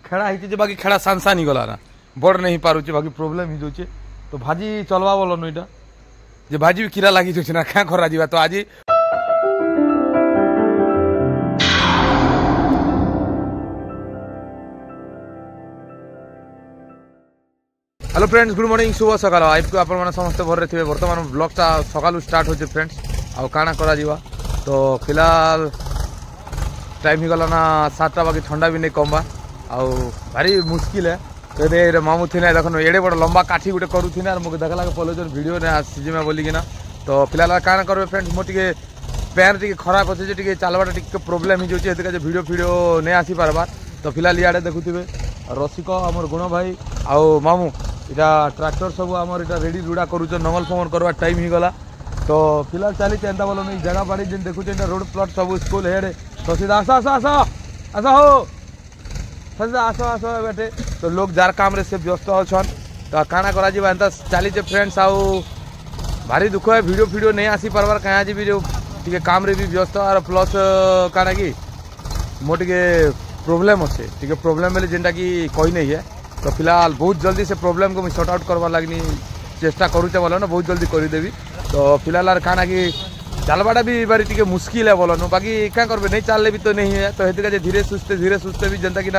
खेड़ा होती बाकी खेड़ा सानसा नहीं गला ना बड़ नहीं पारुचे बाकी प्रोब्लेम ही जाऊे तो भाजी चलवा बोल नईटा जे भाजी भी कीड़ा लगी जाऊे ना क्या करा जा तो आज हेलो फ्रेंड्स गुड मॉर्निंग शुभ सकाल आइफ को आप समस्त भर थे बर्तमान ब्लॉगटा सकालू स्टार्ट होचे फ्रेंड्स आउ काना करा जीवा तो फिलहाल टाइम ही गला ना 7टा बाकी ठंडा भी नहीं कमबा आउ भारी मुश्किल है तो ये मामू थी ना देखो एड़े बड़ लंबा काठी गोटे करूँ ना मुझे देखला पहले जो वीडियो ने आसीजिमे बोलिकिना तो फिलहाल काना करबे फ्रेंड्स मो टिके पैर टिके खराब अच्छे टिके चलवाटा टिके प्रोब्लेम ही जाऊे वीडियो वीडियो नहीं आसी पारबार तो फिलहाल इे देखुवे रसिक आमर गुण भाई आउ मामू इटा ट्रैक्टर सब आमर इटा रेडी रुड़ा करूछ नंगल फंगल करवा टाइम ही गला तो फिलहाल चली एंता बोलो नहीं जगह बाड़ी जेन देखुचे रोड प्लॉट सब स्कूल हेडे तो सीधा आस आस आस आस हो सीधा आस आस बेटे तो लोग जार काम रे से व्यस्त अच्छन तो काना करा जीवा एंता चली फ्रेंड्स आउ भारी दुख है वीडियो वीडियो नहीं आसी पारबार कहीं आज भी जो टिके काम रे भी व्यस्त और प्लस काना कि मो टिके प्रोब्लेम अच्छे टिके प्रोब्लेम बेले जेनटा कि कही नहीं है तो फिलहाल बहुत जल्दी से प्रॉब्लम को मैं सॉर्ट आउट करवा लगनी चेष्टा करूचे बोलो ना बहुत जल्दी करदेवी तो फिलहाल यार खाना कि चलवाटा भी बारी टिके मुश्किल है बोलो बाकी क्या करबे नहीं चलले भी तो नहीं है तो हेतु धीरे सुस्ते भी जनता कि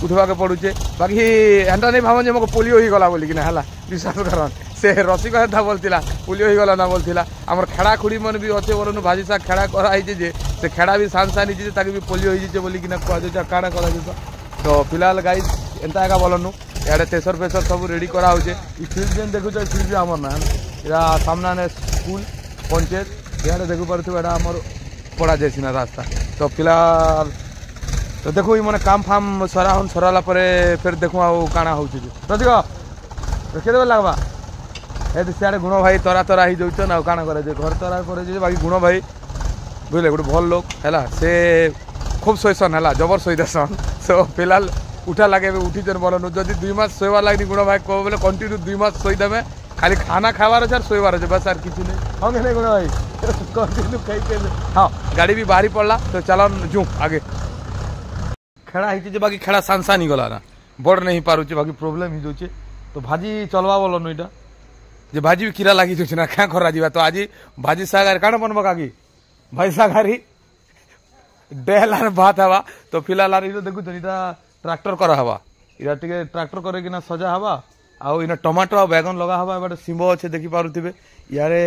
उठवा के पड़ुचे बाकी एंटा नहीं भावन जो पोलियो ही गला बोलिकी है विश्वास कर से रसिक एंता बोलता पोलियो ही गला ना बोलता आम खेड़ा खुड़ी मन भी अच्छे बोलो भाजी सा खेड़ा कराई से खेड़ा भी सानसा नहीं ताकि भी पोलियो हो बोलिकी कह काड़ा कर तो फिलहाल गाई एंता एका बोलनु इे तेसर फेसर सब रेडी करा फील्ड जेन देखुच फील्ड भी आमर ना यहाँ सामना स्कूल पंचायत इे देखु पार्थ आमर पड़ा जाए ना रास्ता तो फिलहाल तो देखो ये मैंने काम फाम सराला फिर देखूँ आउ काଣା हो रसिक केते लगवा ये सियाड़े गुण भाई तरा तरा ही जाऊन आउ काଣା करे घर तरा करे बाकी गुण भाई बुझे गोटे भल लोक है से खूब शोसन है जबर शोदेसन सो फिलहाल उठा लगे उठीचन बोलनु जदि 2 मास शोबार लगनी गुण भाई कह बोले कंटिन्यू 2 मास शोदेमे खाली खाना खावार अच्छे शोबार अच्छे बस यार किसी नहीं हाँ नहीं गुण भाई कंटिन्यू खाई हाँ गाड़ी भी बाहरी पड़ला तो चलो जू आगे खेड़ा होती बाकी खेड़ा सानसा नहीं गला ना बड़ नहीं पारुचे बाकी प्रोब्लेम ही जाऊे तो भाजी चलवा बोल नईटा जे भाजी भी कीड़ा लगी जाऊे ना क्या करा जा तो आज भाजी सागारी काण बनब काकी भाई सागारी डेल आर भात हवा तो फिलहाल आर देखुच इटा ट्रैक्टर करा हवा इटा टिके ट्रैक्टर करके सजा हवा आउ इन टमाटो आ बैगन लगा हवा एबार शिंब अच्छे देखी पारुथिबे यारे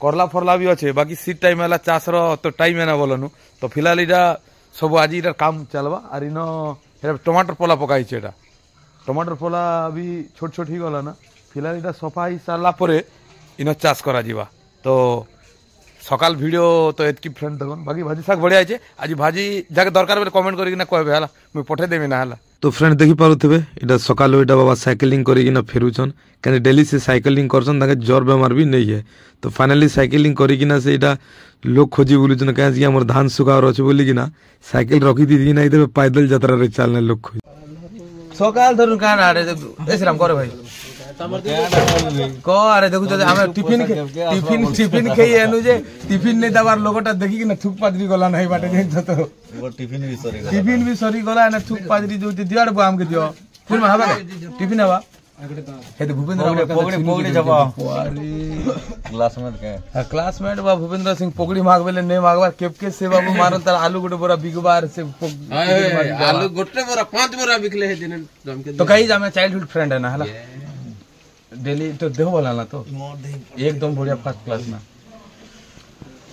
करला फरला भी अच्छे बाकी सीट टाइम है चाष तो टाइम है ना बोलनु तो फिलहाल इटा सब आज इधर काम चलवा और इन टमाटर पोला पकाई टमाटर पोला अभी छोट छोट ही गला ना फिलहाल इटा सफा ही सारापर इन चाष करा जीवा तो सकाल वीडियो तो एतकी फ्रेंड देखो बाकी भाजी शाग बढ़िया है आज भाजी जाके दरकार बेले कमेंट करके कहबे हला मुझे पठेदेवी ना हला तो फ्रेंड देखी पारुथिबे इटा सकाल इटा बाबा साइकिलिंग करिकिना फेरुछन कहीं डेली से साइकिलिंग करछन ताके ज्वर बेमार भी नहीं है तो फाइनली साइकिलिंग करिकिना से इटा लोग खोजी बुलुछन कहीं हमर धान सुखावर अच्छे बोलिकिना साइकिल रखी दी ना इधर पैदल यात्रा रे चलने लोग खोज सकाल धरु कान आरे एसराम करे भाई अरे देखो टिफिन टिफिन टिफिन खाई एनु जे टिफिन नहीं दबार लोगटा देखी कि थुक पादरी गला नहीं बाटे जे तो टिफिन भी सरी गला ना थुक पादरी जो दियाड़ बो हमके दियो फिर में हवा टिफिन हवा हे तो भूपेंद्र पोगड़ी जबा क्लासमेट बा भूपेंद्र सिंह पोगड़ी मागबेले नहीं मागबार केपके से बाबू मारन तार आलू गोटे बोरा बिगबार से आलू गोटे बोरा 5 बोरा बिकले है दिन तो कहीं जामे चाइल्डहुड फ्रेंड है ना हला डेली तो देखो बोला ना तो एकदम बढ़िया फर्स्ट क्लास ना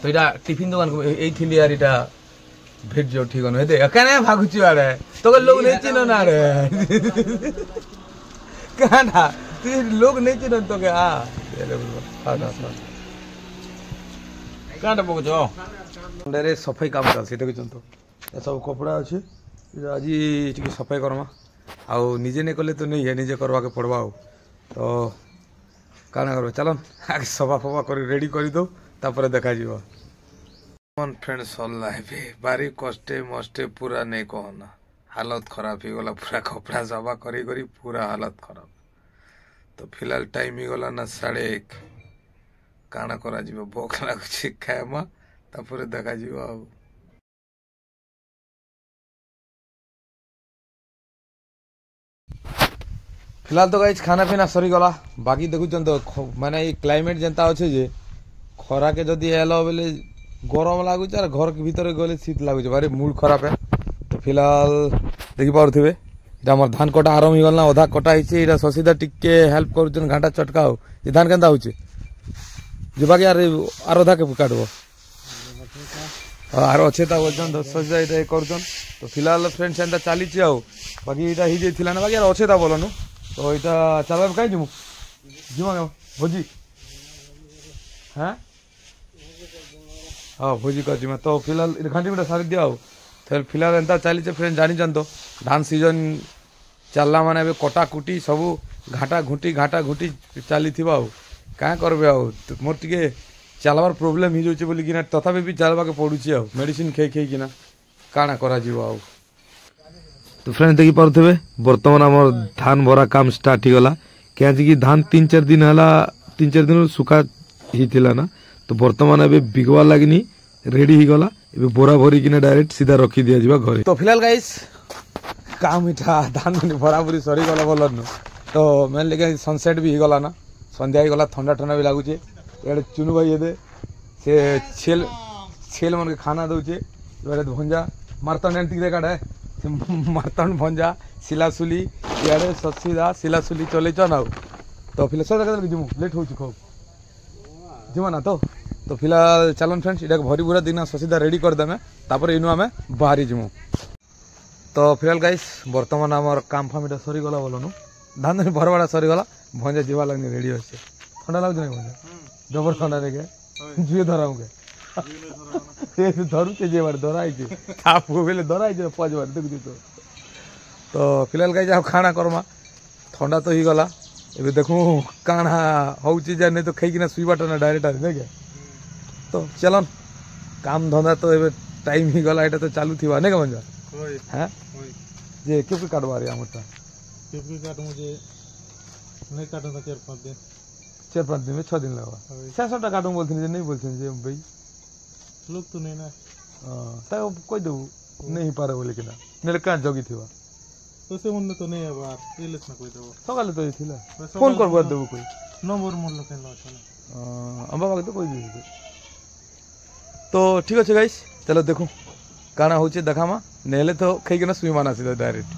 तो इटा टिफिन दुकान को ए थिली यार इटा भेट जो ठीक न हेते कने भागुची आरे तो लोग नहीं चिनो ना रे काना तू लोग नहीं चिनो तो के आ काटा पकजो रे सफाई काम चल से देखिन तो सब कपड़ा अछि आज टिके सफाई करमा आ निजे नहीं कले तो नहीं है निजे करवा के पड़वा तो काना कर चलन आगे सफा फफा कर रेडी कर दो तापर देखा जीव फ्रेंड सरला बारी कष्टे मस्टे पूरा नहीं कहना हालत खराब ही गला पूरा कपड़ा सफा करी पूरा हालत खराब तो फिलहाल टाइम ही गला ना 1:30 काना करा जीव भोक लगुच खाएमा तापर देखा जीव। फिलहाल तो गाइज खाना पीना सरी गला बाकी देखुछन तो माने ये क्लाइमेट जेंता अच्छे जे खरा के जदि एलो बेले गरम लागुच और घर के भीतर गले शीत लागुच भारी मूड खराब है। तो फिलहाल देखि पारुथिबे इटा हमर धान कटा आरंभ हो गला अधा कटा हिचे इटा ससीदा टिके हेल्प करूछन घाटा चटकाओ ये धान केंता होचे जे बाकी यार आर अधा के काटबो आर अच्छे ता बोलछन तो ससीदा इटा करूछन। तो फिलहाल फ्रेंड्स एंता चाली छी आउ बाकी इटा हि जेथिला ना बाकी यार अच्छे ता बोलनु तो इटा चलबा काई जिमु जिमा भोजी हां हाँ भोजी कर जिमा। तो फिलहाल घंटी मिटा सारी दिया तो फिलहाल एंता चली फ्रेंड जानी तो धान सीजन चलला माने बे कटा कुटी सबू घाटा घुटी चली क्या करबे मोर टिके चलबार प्रोब्लेम ही जाउचे बोली किना तथापि भी चलबा के पडुची मेडिसिन खे किना काना करा जीव आ। तो फ्रेंड देखि पारुथबे वर्तमान हमर धान भरा काम स्टार्ट ही गला क्या कि धान 3-4 दिन हला 3-4 दिन सुखा ही थिला ना तो वर्तमान एबे बिगवा लागनी रेडी ही गला एबे बोरा भरी किना डायरेक्ट सीधा रखी दिया जिबा घरे। तो फिलहाल गाइस काम इठा धान मन भरा भरी सरी गला बोलन तो मैन लेके सनसेट भी ही गला ना संध्या ही गला ठंडा ठंडा भी लागुचे एडे चुनु भाई एदे से छेल मन के खाना दउचे एबे भंजा मारतन एंटी रे काडे मारतन भंजा सिलासुली एडे ससीदा सिलासुली चले चना। तो फिलहाल सदा के जिमु लेट होची खूब जिमा ना तो फिलहाल चलन फ्रेंड्स इटा भरी भूरा दिन ससीदा रेडी कर देमे तापर इनु आमे बाहरी जिमु। तो फिलहाल गाइस वर्तमान हमर काम फाम इटा सरी गला बोलनु धान धनी भरवाड़ा सरी गला भंजा जीवा लगनी रेडी होছে ठंडा लागु नै भंजा जबर ठंडा रे के जुए धराउ के ए धरु के जे बार धराई के आप बेले धराई जे पांच बार देख दी तो फिलहाल गाइस आ खाना करमा ठंडा तो ही गला एबे देखू काना होउची जे नै तो खाई किना सुईबाटा ना डायरेक्ट आ देखे। तो चलन काम धंधा तो एबे टाइम ही गला एटा तो चालू थिबा नै के भंजा होय हैं होय जे केपि काटबा रे हमटा केपि काट मुझे नहीं काटो तो 4-5 दिन में 6 दिन लगवा 600 काटूं बोलथिन जे नहीं बोलथिन जे भाई लोग तो नहीं ना ता कोई दो नहीं पारे बोले कि ना नेले का जगी थिबा तो से मन तो नहीं है बात इलेस ना कोई दो सकाले तो थिला फोन करबो देबो कोई नंबर मोर लोकेन लाछला अंबा बाग तो कोई दे। तो ठीक है गाइस चलो देखो काना होचे देखामा नेले तो खाई के ना सुई माना सीधा डायरेक्ट।